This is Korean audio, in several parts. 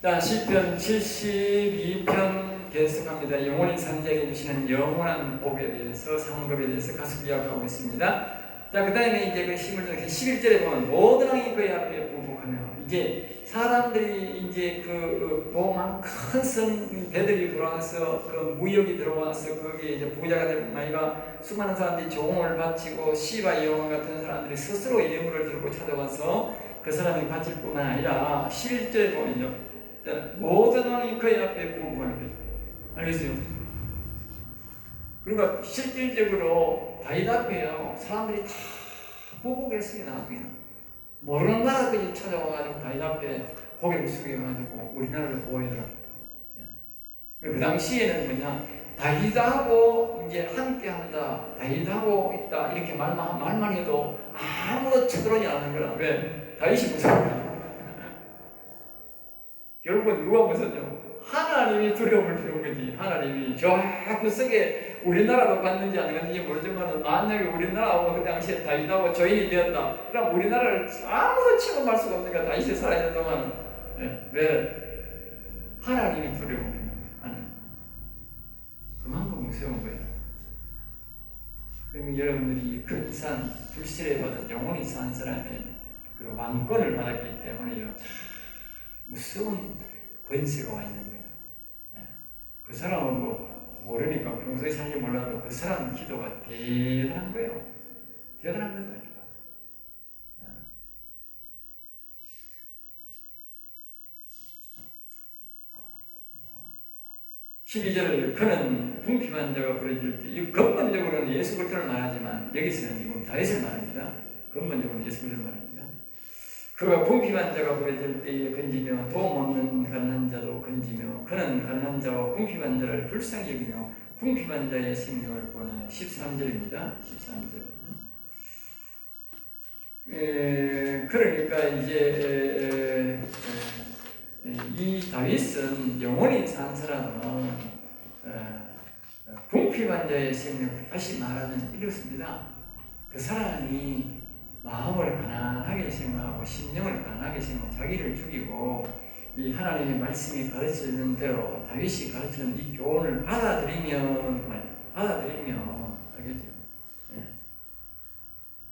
자, 시편 72편 계속합니다. 영원히 산자에게 주시는 영원한 복에 대해서, 상급에 대해서 가속 이야기하고 있습니다. 자, 그 다음에 이제 그 11절에 보면 모든 왕이 그의 앞에 부복하며, 이제 사람들이 이제 보만 큰 성 배들이 돌아와서 그 무역이 들어와서 거기에 이제 부자가 되고 나이가 수많은 사람들이 종을 바치고 시바 여왕 같은 사람들이 스스로 예물을 들고 찾아와서 그 사람이 바칠 뿐만 아니라 11절에 보면요, 모든 왕이 그의 앞에 부복하는 거죠. 알겠어요? 그러니까 실질적으로 다윗 앞에요, 사람들이 다 부복했습니다. 모르는 나라까지 찾아와가지고 다윗 앞에 고개를 숙여가지고 우리나라를 보호해달라고. 그 당시에는 뭐냐, 다윗하고 이제 함께한다, 다윗하고 있다, 이렇게 말만 해도 아무도 쳐들어오지 않는 거라. 왜? 다윗이 무서워요. 결국은 누가 무섭냐? 하나님이 두려움을 주는 거지. 하나님이 저 그 속에 우리나라로 갔는지 안 갔는지 모르지만, 만약에 우리나라하고 그 당시에 다윗하고 조인이 되었다, 그럼 우리나라를 아무도 침범할 수가 없으니까 다윗이 살아야 된다만, 왜? 하나님이 두려움을 주는 거예요. 그만큼 무서운 거예요. 그러면 여러분들이 큰 산, 불신에 받은 영원히 산 사람의 그 왕권을 받았기 때문에요, 참 무서운 권세가 와 있는 거예요. 그 사람은 모르니까 평소에 살지 몰라도 그 사람 기도가 대단한 거예요. 대단한 거다니까. 12절, 그는 궁핍한 자가 부러질 때, 이 근본적으로는 예수 그리스도를 말하지만 여기서는 지금 다윗을 말합니다. 근본적으로는 예수 그리스도를 말합니다. 그가 궁핍한 자가 부러질 때에 건지며 도움 없는 가난한 자도 건지며, 그는 가난한 자와 궁핍한 자를 불쌍히 여기며 궁핍한 자의 생명을 구원하며. 13절입니다. 13절. 그러니까 이제 이 다윗은 영원히 산 사람은 궁핍한 자의 생명을, 다시 말하면 이렇습니다. 그 사람이 마음을 가난하게 생각하고 심령을 가난하게 생각하고 자기를 죽이고 이 하나님의 말씀이 가르치는 대로 다윗이 가르치는 이 교훈을 받아들이면 알겠죠?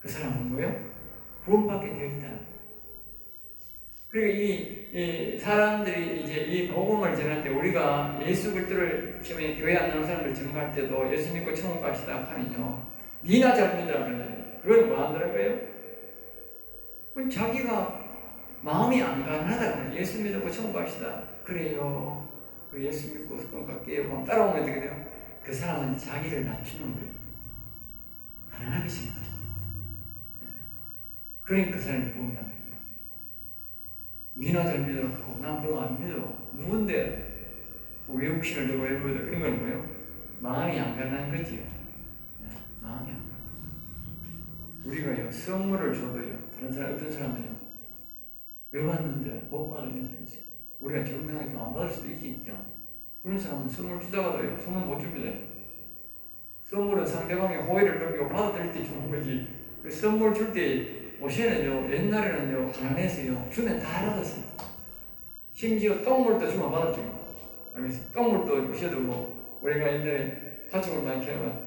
그 사람은 뭐예요? 구원받게 되어 있다. 그리고 이 사람들이 이제 이 복음을 전할 때, 우리가 예수 그리스도를 처음에 교회 안 나오는 사람들 전할 때도 예수 믿고 천국 갑시다 하면요, 니나 잘 믿으라 그러잖아요. 그건 뭐 한다는 거예요? 그건 자기가 마음이 안 가난하다. 예수 믿고 천국 갑시다. 그래요. 그 예수 믿고 천국 갈게요. 따라오면 어떻게 돼요? 그 사람은 자기를 낮추는 거예요. 가난하게 생각해요. 그러니까 그 사람이 구원받는 거예요. 니나 잘 믿으라고. 난 그런 거 안 믿어. 누군데? 왜 육신을 두고 일부러 그런 건 뭐예요? 마음이 안 가난한 거지요. 마음이 안 가난. 우리가요, 선물을 줘도요, 다른 사람, 어떤 사람은요, 왜 받는데 못 받아 있는 사람이 있어요. 우리가 정당하게 또 안 받을 수도 있죠. 그런 사람은 선물 주다가도요, 선물 못 줍니다. 선물은 상대방의 호의를 느끼고 받아들일 때 주는 거지. 그 선물 줄 때, 모세는요, 옛날에는요, 가난해서요, 주면 다 받았어요. 심지어 똥물도 주면 받았죠. 알겠어요? 똥물도 모셔두고, 우리가 옛날에 가축을 많이 키워가,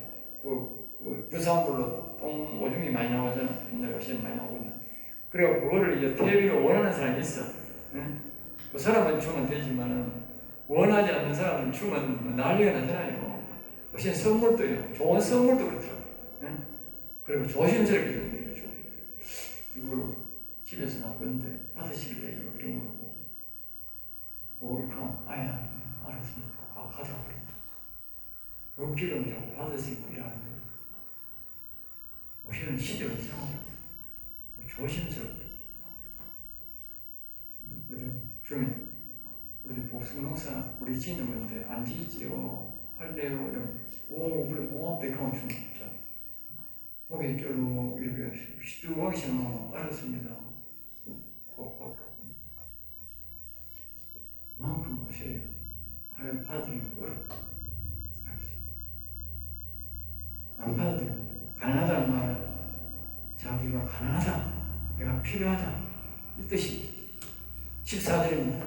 부산물로 똥 오줌이 많이 나오잖아. 옛날에 오시면 많이 나오거든. 그래서 그거를 이제 퇴비로 원하는 사람이 있어. 응? 그 사람은 주면 되지만은, 원하지 않는 사람은 주면 난리가 나잖아요. 오시는 선물도요, 좋은 선물도 그렇더라고. 응? 그리고 조심스럽게 주는 거죠. 이걸 집에서 나왔는데 받으실래요? 이런 거고. 그럼, 아야, 알았습니다. 가져와 버립니다. 없기를 자고 받으시고 일하는 거예요. 오시는 시대가 이상하다. 조심스럽게. 주면, 우리 복숭농사 우리 지는 건데 안 지지요? 할래요? 이러면, 그래, 고맙다. 그럼 진짜. 고개 쫄고 이렇게 시두하게 생각하면, 알았습니다. 그만큼 보세요. 하나님 받아들이는 거 어렵다. 알겠어요. 안 받아들이는 거예요. 가난하다는 말은 자기가 가난하다, 내가 필요하다, 이 뜻이 14절입니다.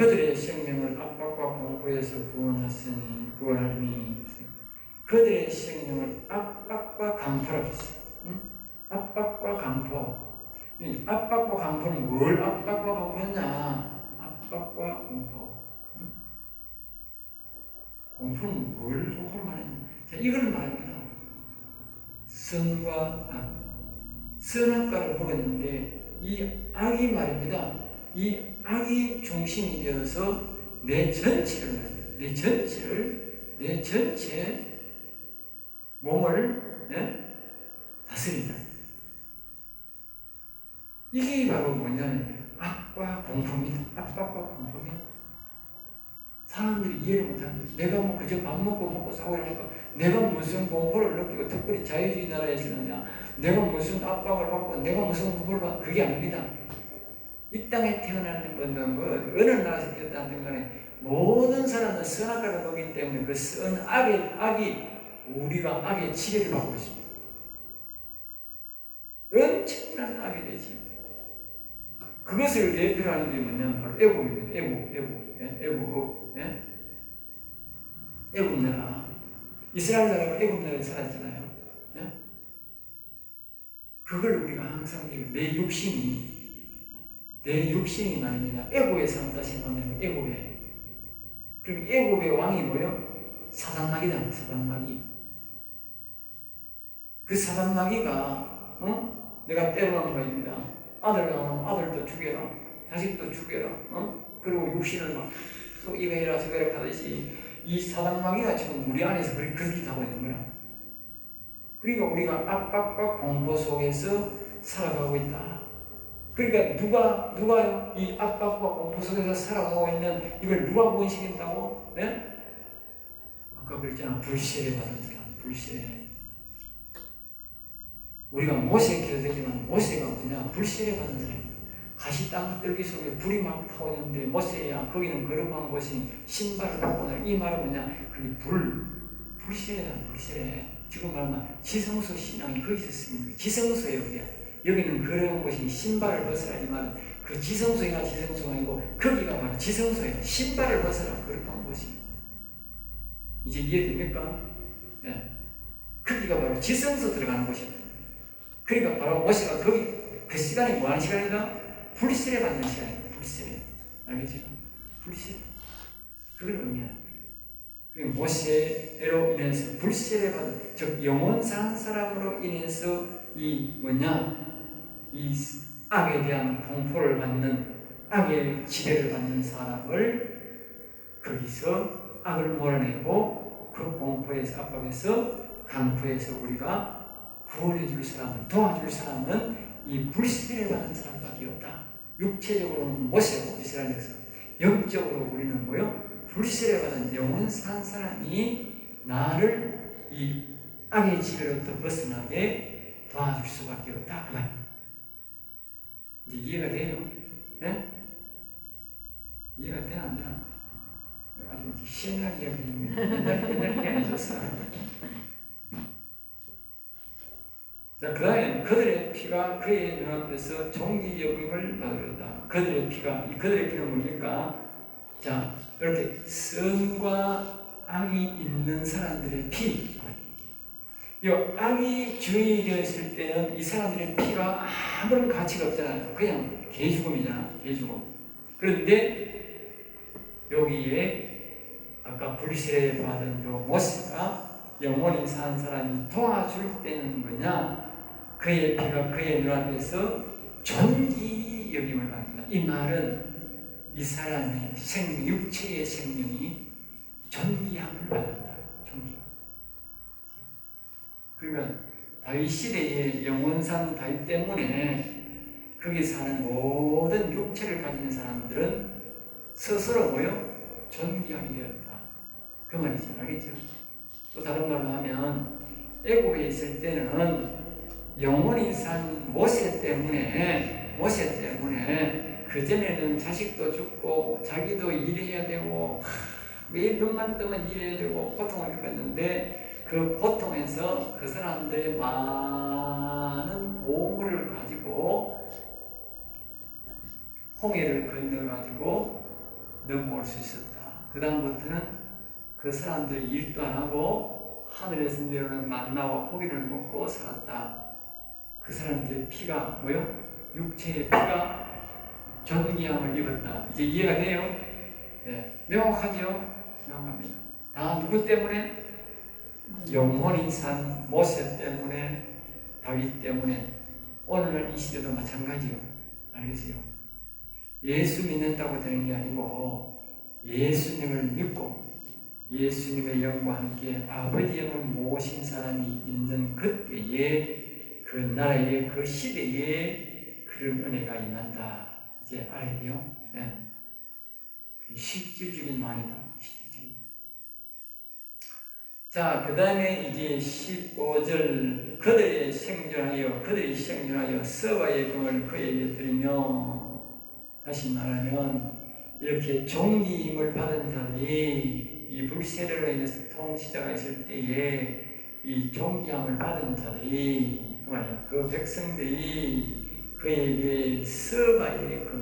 그들의 생명을 압박과 공포에서 구원하리니 그들의 생명을 압박과 강포라고 했어요. 응? 압박과 강포. 이 압박과 강포는 뭘 압박과 강포했냐? 압박과 공포. 응? 공포는 뭘 공포를 말했냐? 자, 이걸 말합니다. 선악과를 먹었는데 이 악이 말입니다. 이 악이 중심이 되어서 내 전체 몸을 다스린다. 이게 바로 뭐냐면 악과 공포입니다. 압박과 공포입니다. 사람들이 이해를 못합니다. 내가 뭐 그저 밥 먹고 사고 이러니까 내가 무슨 공포를 느끼고 특별히 자유주의 나라에서는요, 내가 무슨 압박을 받고 내가 무슨 공포를 받고 그게 아닙니다. 이 땅에 태어나는 분은 어느 나라에서 태어났든 간에 모든 사람은 선악과를 먹기 때문에 그 악이 우리가 악의 지배를 받고 있습니다. 엄청난 악이 되지. 그것을 대표로 하는 게 뭐냐면 바로 애국입니다. 애국 나라. 이스라엘 나라가 애국 나라에 살았잖아요. 그걸 우리가 항상 내 육신이 말입니다. 애국에 산다 생각하면 애국에. 그리고 애국의 왕이 뭐요? 사단마귀다. 사단마귀. 그 사단마귀가 내가 때려놓은 거입니다. 아들 낳으면 아들도 죽여라. 자식도 죽여라. 그리고 육신을 막 이거 해라 저거 해라 하듯이 이 사단마귀가 지금 우리 안에서 그렇게 하고 있는 거야. 그러니까 우리가 압박과 공포 속에서 살아가고 있다. 그러니까 누가요? 이 압박과 공포 속에서 살아가고 있는 이걸 누가 본식인다고? 네? 아까 그랬잖아. 불세례 받은 사람. 불세례. 우리가 모세에 기록되지만 모세가 뭐냐? 불세례 받은 사람입니다. 가시 땅들기 속에 불이 막 타고 있는데 모세야 거기는 거룩한 곳이 신발을 벗고 나. 이 말은 뭐냐? 그게 불세례다. 불세례. 지금 말하면 지성소 신앙이 거기서 있습니다. 지성소에 우리야. 여기는 거룩한 곳이 신발을 벗으라. 이 말은 그 지성소가 지성소가 아니고 거기가 바로 지성소예요. 신발을 벗으라. 거룩한 곳이. 이제 이해됩니까? 네. 거기가 바로 지성소 들어가는 곳이에요. 그러니까 바로 모세가 거기 그 시간이 뭐하는 시간이다? 불세례 받는 시간이에요. 불세례. 알겠죠? 불세례. 그걸 의미하는 거예요. 그리고 모세로 인해서 불세례 받은, 즉 영원 산 사람으로 인해서 이 악에 대한 공포를 받는, 악의 지배를 받는 사람을 거기서 악을 몰아내고 그 공포에서, 압박에서, 강포에서 우리가 구원해 줄 사람은, 도와줄 사람은 이 불세례 받은 사람밖에 없다. 육체적으로는 모세고 이스라엘에서, 영적으로 우리는 뭐요? 불세례 받은 영원 산 사람이 나를 이 악의 지배로부터 벗어나게 도와줄 수밖에 없다. 그 말. 이제 이해가 돼요? 네? 이해가 되나 안 되나? 아주 희한하게 이야기했는데 옛날 얘기 아니었어. 자, 그 다음에 그들의 피가 그의 눈앞에서 종기 여김을 받으리다. 그들의 피는 뭡니까? 자, 이렇게 선과 악이 있는 사람들의 피. 이 악이 주인되었을 때는 이 사람들의 피가 아무런 가치가 없잖아요. 그냥 개죽음이잖아. 개죽음. 그런데 여기에 아까 불세례 받은 요 모세가 영원히 사는 사람이 도와줄 때는 뭐냐? 그의 피가 그의 눈앞에서 존귀 여김을 받는다. 이 말은 이 사람의 육체의 생명이 존귀함을 받는다. 존귀. 그러니까 다윗 시대의 영원산 다윗 때문에 거기 사는 모든 육체를 가진 사람들은 스스로 뭐요? 존귀함이 되었다. 그 말이죠. 알겠죠? 또 다른 말로 하면 애국에 있을 때는 영원히 산 모세 때문에 그전에는 자식도 죽고 자기도 일해야 되고 매일 눈만 뜨면 일해야 되고 고통을 겪었는데 그 고통에서 그 사람들의 많은 보물을 가지고 홍해를 건너가지고 넘어올 수 있었다. 그 다음부터는 그 사람들이 일도 안 하고 하늘에서 내려오는 만나와 고기를 먹고 살았다. 그 사람들의 피가 뭐요? 육체의 피가 존귀함을 입었다. 이제 이해가 돼요? 네. 명확하죠? 명확합니다. 다 누구 때문에? 영혼이 산 모세 때문에, 다윗 때문에. 오늘날 이 시대도 마찬가지요. 알겠어요? 예수 믿는다고 되는 게 아니고 예수님을 믿고 예수님의 영과 함께 아버지 영을 모신 사람이 있는 그때에 그 나라의 그 시대에 그런 은혜가 임한다. 이제 알아야 돼요. 네. 실질적인 말이다. 실질적인. 자, 그 다음에 이제 15절 그들이 생존하여 서바의 금을 그에게 드리며, 다시 말하면 이렇게 종기임을 받은 자들이 이 불세례로 인해서 통치자가 있을 때에 이 종기함을 받은 자들이 그 백성들이 그에게 서바의 금,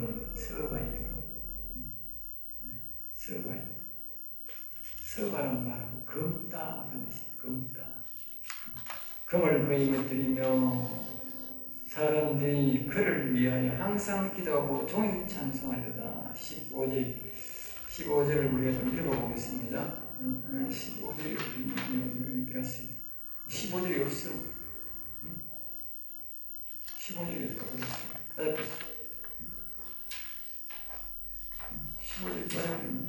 서바란 말은 금다 그런 뜻이 금다. 금을 그에게 드리며 사람들이 그를 위하여 항상 기도하고 종일 찬송하려다. 15절을 우리가 좀 읽어보겠습니다. 15절이 어디 15절이 없어. 15절이 어디 갔어? 15절이 빠져버렸네.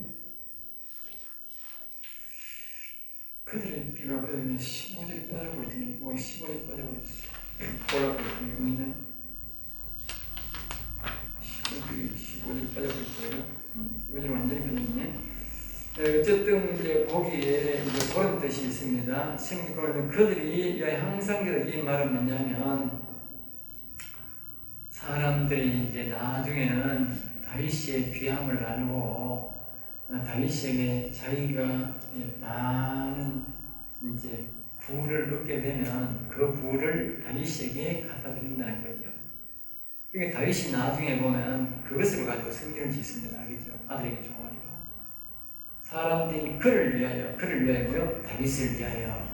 그들의 비가 그들의 15절이 빠져버렸더니 15절이 빠져버렸어. 올라버렸더니 15절이 빠져버렸어요. 15절이 완전히 빠져있네. 어쨌든 이제 거기에 이제 그런 뜻이 있습니다. 생각하는 그들이 항상 이 말은 뭐냐면 사람들이 이제 나중에는 다윗의 귀함을 알고 다윗에게 자기가 많은 이제 부를 얻게 되면 그 부를 다윗에게 갖다 드린다는 거죠. 그러니까 다윗이 나중에 보면 그것을 가지고 승리를 짓습니다. 알겠죠? 아들에게 줘가지고 사람들이 그를 위하여 뭐요? 다윗을 위하여.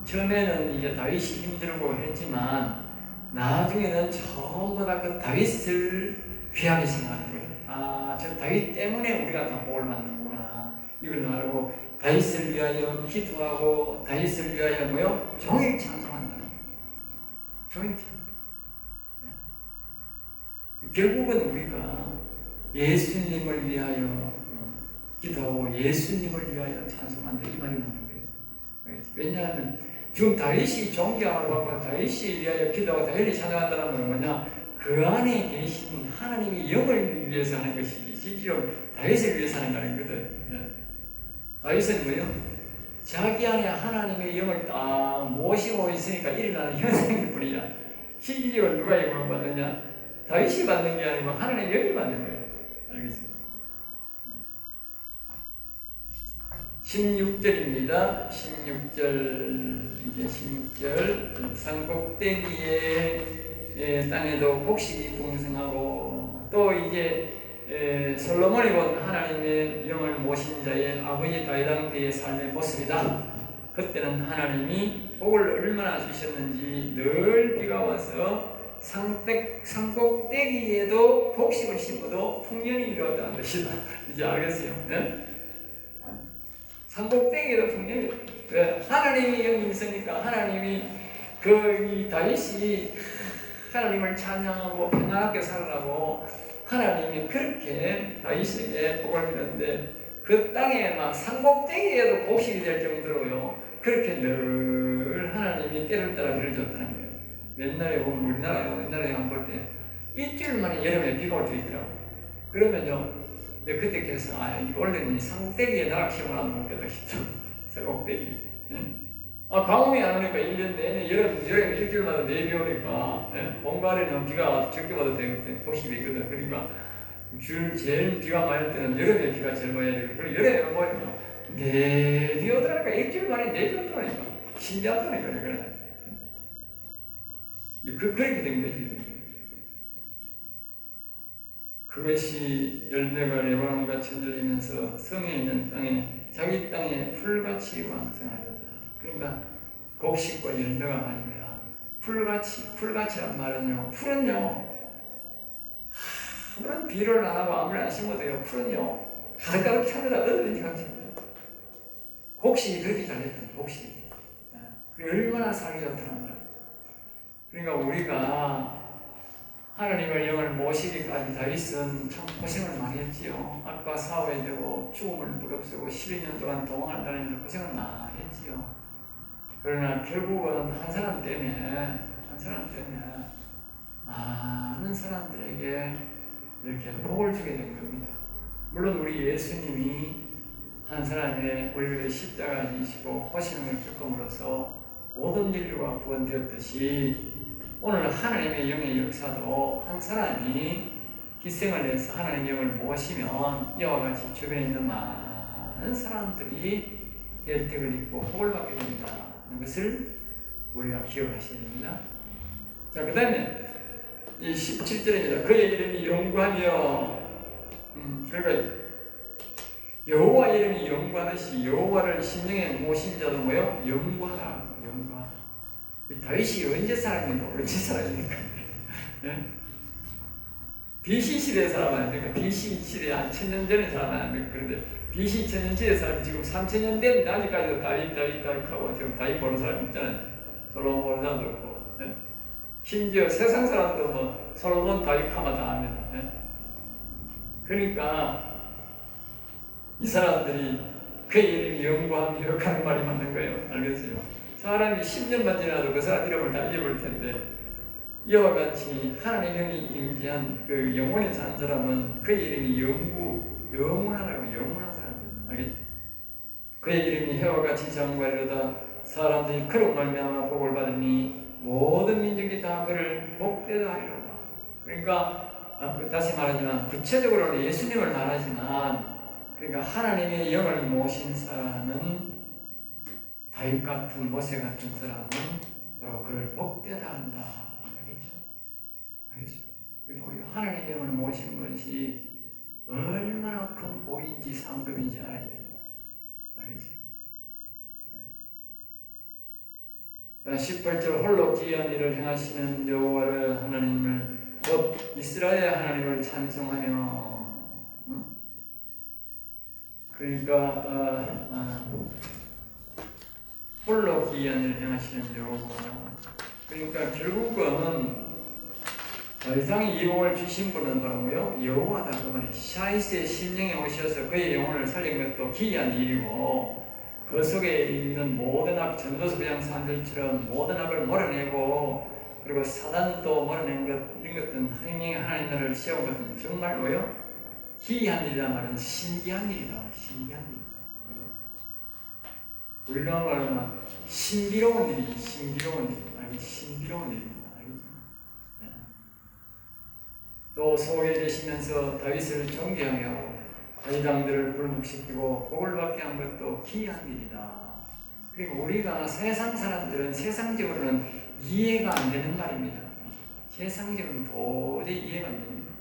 처음에는 이제 다윗이 힘들고 했지만 나중에는 전부 다 그 다윗을 귀하게 생각하는 거예요. 저 다윗 때문에 우리가 다 복을 받는구나. 이걸 알고 다윗을 위하여 기도하고 다윗을 위하여 뭐요? 종일 찬송한다. 종일 찬송. 결국은 우리가 예수님을 위하여 기도하고 예수님을 위하여 찬송한다. 이 말이 맞는 거예요. 왜냐하면 지금 다윗이 존경을 받고 다윗이 위하여 기도하고 다윗이 찬양한다는 건 뭐냐? 그 안에 계신 하나님의 영을 위해서 하는 것이 실제로 다윗을 위해서 하는 거 아니거든. 다윗은 뭐예요? 자기 안에 하나님의 영을 딱 모시고 있으니까 일어나는 현상일 뿐이야. 실제로 누가 영을 받느냐? 다윗이 받는 게 아니고 하나님의 영이 받는 거예요. 알겠습니까? 16절입니다. 16절 산꼭대기의 땅에도 곡식이 풍성하고 또 이제 솔로몬이 본 하나님의 영을 모신 자의 아버지 다윗 때의 삶의 모습이다. 그때는 하나님이 복을 얼마나 주셨는지 늘 비가 와서 산꼭대기에도 곡식을 심어도 풍년이 이루어졌다는 것이다. 이제 알겠어요? 네? 산꼭대기에도 풍년이. 왜? 하나님의 영이 있으니까 하나님이 이 다윗이 하나님을 찬양하고 평안하게 살라고 하나님이 그렇게 다윗에게 복을 주는데 그 땅에 막 산꼭대기에도 곡식이 될 정도로요. 그렇게 늘 하나님이 때를 따라 비를 줬다는 거예요. 옛날에 보면 우리나라에 볼 때 일주일 만에 여름에 비가 올 때 있더라고. 그러면요, 내가 그때 그래서 이거 원래는 산꼭대기에 나락 심어놔도 먹겠다 싶죠. 산꼭대기. 강원이 안 오니까 1년 내내 여름 일주일마다 내비 오니까 본가에는 비가 적게 와도 되거든. 폭식이 있거든. 그러니까 제일 비가 많이 올 때는 여름에 비가 제일 많이 되고 그리고 여름에 뭐냐 내비 오더라니까 일주일 만에 내비 오더라니까 신기하더라니까 그래. 그렇게 된 거지. 그것이 열매가 레바논같이 흔들리면서 성에 있는 땅에 자기 땅에 풀같이 왕성하리로다. 그러니까 곡식과 열매가 아니라 풀같이란 말은요, 풀은요 아무런 비료를 안 하고 아무리 안 심어도요, 풀은요 가득가득 찹니다. 얼마든지 가득찹니다. 곡식이 그렇게 잘됐던 곡식이. 그리고 얼마나 살기 좋다는 말이에요. 그러니까 우리가 하나님의 영을 모시기까지 다윗은 참 고생을 많이 했지요. 아까 사후에 되고 죽음을 무릅쓰고 12년 동안 도망을 다니면서 고생을 많이 했지요. 그러나 결국은 한 사람 때문에 많은 사람들에게 이렇게 복을 주게 된 겁니다. 물론 우리 예수님이 한 사람의 우리를 십자가에 지시고 고생을 겪음으로써 모든 인류가 구원되었듯이 오늘 하나님의 영의 역사도 한 사람이 희생을 해서 하나님의 영을 모시면 이와 같이 주변에 있는 많은 사람들이 혜택을 입고 복을 받게 된다는 것을 우리가 기억하셔야 됩니다. 자, 그 다음에 이 17절입니다. 그의 이름이 영구하며 그러니까 여호와 이름이 영구하듯이 여호와를 심령에 모신 자도 뭐요? 영구하다. 다윗이 언제 사람입니까? 언제 사람입니까? 네? BC 시대의 사람 아닙니까? BC 시대 한 1000년 전의 사람 아닙니까? 그런데 BC 1000년 전의 사람이 지금 3000년 된 아직까지도 다윗하고 지금 다윗 모르는 사람 있잖아요. 솔로몬 모르는 사람도 없고. 네? 심지어 세상 사람도 뭐 솔로몬 다윗 하면 다 압니다. 네? 그러니까 이 사람들이 그의 이름이 영구하며 하는 말이 맞는 거예요. 알겠어요? 사람이 10년만 지나도 그 사람 이름을 다 잊어버릴 텐데 이와 같이 하나님의 영이 임재한 그 영원히 사는 사람은 그의 이름이 영원하라고 영원한 사람. 알겠죠? 그의 이름이 해와 같이 장구하리로다. 사람들이 그로 말미암아 복을 받으니 모든 민족이 다 그를 복되다 하리로다. 그러니까 다시 말하지만 구체적으로는 예수님을 말하지만 그러니까 하나님의 영을 모신 사람은 다윗 같은 모세 같은 사람은 바로 그를 복되다 한다. 알겠죠? 그리고 우리가 하나님의 영을 모신 것이 얼마나 큰 복인지 상급인지 알아야 돼요. 알겠죠? 자, 18절 홀로 기이한 일을 행하시는 여호와를 하나님을 곧 이스라엘 하나님을 찬송하며 그러니까 홀로 기이한 일을 행하시는 여호와. 그러니까 결국은 더 이상 이 영혼을 주신 분은 바로 뭐요? 여호와다 그 말이에요. 샤이스의 심령에 오셔서 그의 영혼을 살린 것도 기이한 일이고 그 속에 있는 모든 악, 전도서 그냥 사람들처럼 모든 악을 몰아내고 그리고 사단도 몰아낸 것 이런 것들은 하나님을 세운 것은 정말 뭐요? 기이한 일이란 말은 신기한 일이다. 신기한 일. 우리가 말하면 신비로운 일이 신비로운 일. 신비로운 일입니다. 알겠죠? 네. 또 소개되시면서 다윗을 존경하게 하고 다윗왕들을 굴복시키고 복을 받게 한 것도 기이한 일이다. 그리고 우리가 세상 사람들은 세상적으로는 이해가 안 되는 말입니다. 세상적으로는 도저히 이해가 안 됩니다.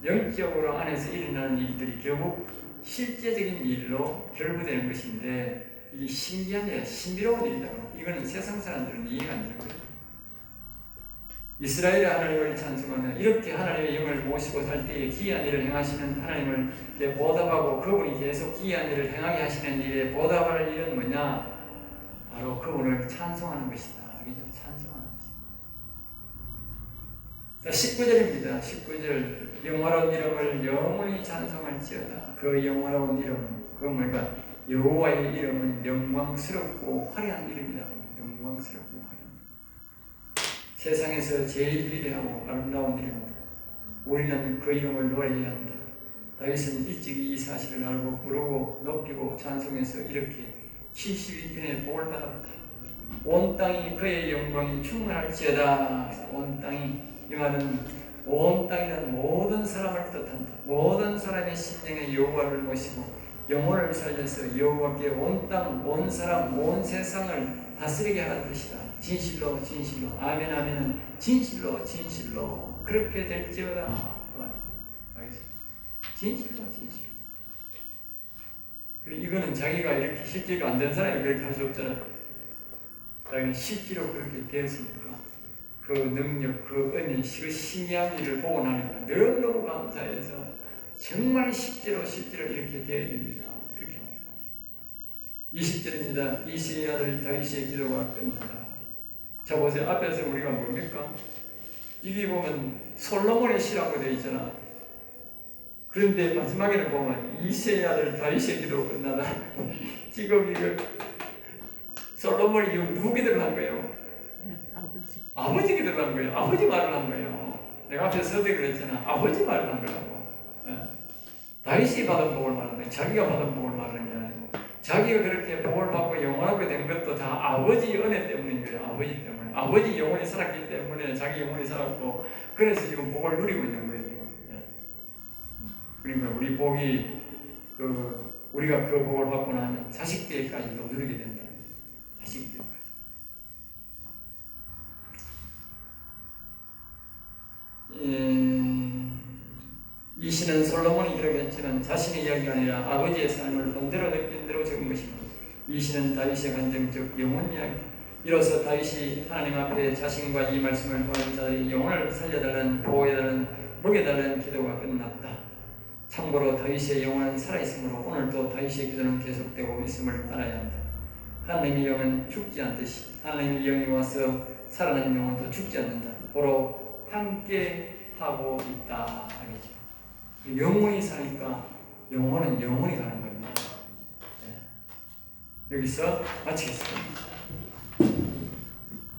영적으로 안에서 일어나는 일들이 결국 실제적인 일로 결부되는 것인데 이게 신기한 일, 신비로운 일이다. 이거는 세상 사람들은 이해가 안 되는 거예요. 이스라엘의 하나님을 찬송하며 이렇게 하나님의 영을 모시고 살 때에 기이한 일을 행하시는 하나님을 보답하고 그분이 계속 기이한 일을 행하게 하시는 일에 보답할 일은 뭐냐? 바로 그분을 찬송하는 것이다. 알겠죠? 찬송하는 것이다. 자, 19절입니다. 19절 영화로운 이름을 영원히 찬송할지어다. 그 영화로운 이름은 그 뭘까? 여호와의 이름은 영광스럽고 화려한 이름이다. 영광스럽고 화려한. 세상에서 제일 위대하고 아름다운 이름이다. 우리는 그 이름을 노래해야 한다. 다윗은 일찍이 이 사실을 알고 부르고 높이고 찬송해서 이렇게 72편의 복을 받았다. 온 땅이 그의 영광이 충만할지어다. 온 땅이 이 말은 온 땅이란 모든 사람을 뜻한다. 모든 사람의 심령에 여호와를 모시고 영혼을 살려서 여호와께 온 땅, 온 사람, 온 세상을 다스리게 하는 것이다. 진실로 진실로 아멘 아멘은 진실로 진실로 그렇게 될지어다. 진실로 진실. 그리고 이거는 자기가 이렇게 실제가 안 된 사람이 그렇게 할 수 없잖아. 자기는 실제로 그렇게 되었으니까 그 능력, 그 은혜, 그 신기한 일을 보고 나니까 너무너무 감사해서 정말 실제로 이렇게 되어야 됩니다. 그렇게 말해요. 20절입니다. 이새의 아들 다윗의 기도가 끝나다. 자 보세요. 앞에서 우리가 뭡니까? 이게 보면 솔로몬의 시라고 되어 있잖아. 그런데 마지막에는 보면 이새의 아들 다윗의 기도가 끝나다. 지금 이거 솔로몬이 이거 누구 기도를 한 거예요? 아버지 기도를 한 거예요. 아버지 말을 한 거예요. 내가 앞에 서대 그랬잖아. 아버지 말을 한 거라고. 다윗이 받은 복을 말하는 거예요. 자기가 받은 복을 말하는 게 아니고 자기가 그렇게 복을 받고 영원하게 된 것도 다 아버지 은혜 때문인 거예요. 아버지 때문에. 아버지 영혼이 살았기 때문에 자기 영혼이 살았고 그래서 지금 복을 누리고 있는 거예요. 그러니까 우리 복이 우리가 그 복을 받고 나면 자식 때까지도 누리게 된다. 자식 때까지. 이 시는 솔로몬이 기록했지만 자신의 이야기가 아니라 아버지의 삶을 본대로 느낀 대로 적은 것입니다. 이 시는 다윗의 간증적 영혼 이야기. 이로써 다윗이 하나님 앞에 자신과 이 말씀을 보는 자들이 영혼을 살려달라는, 보호해달라는, 먹여달라는 기도가 끝났다. 참고로 다윗의 영혼은 살아있으므로 오늘도 다윗의 기도는 계속되고 있음을 알아야 한다. 하나님의 영은 죽지 않듯이 하나님의 영이 와서 살아난 영혼도 죽지 않는다. 보러 함께 하고 있다. 알겠죠? 영혼이 사니까 영혼은 영혼이 가는 겁니다. 네. 여기서 마치겠습니다.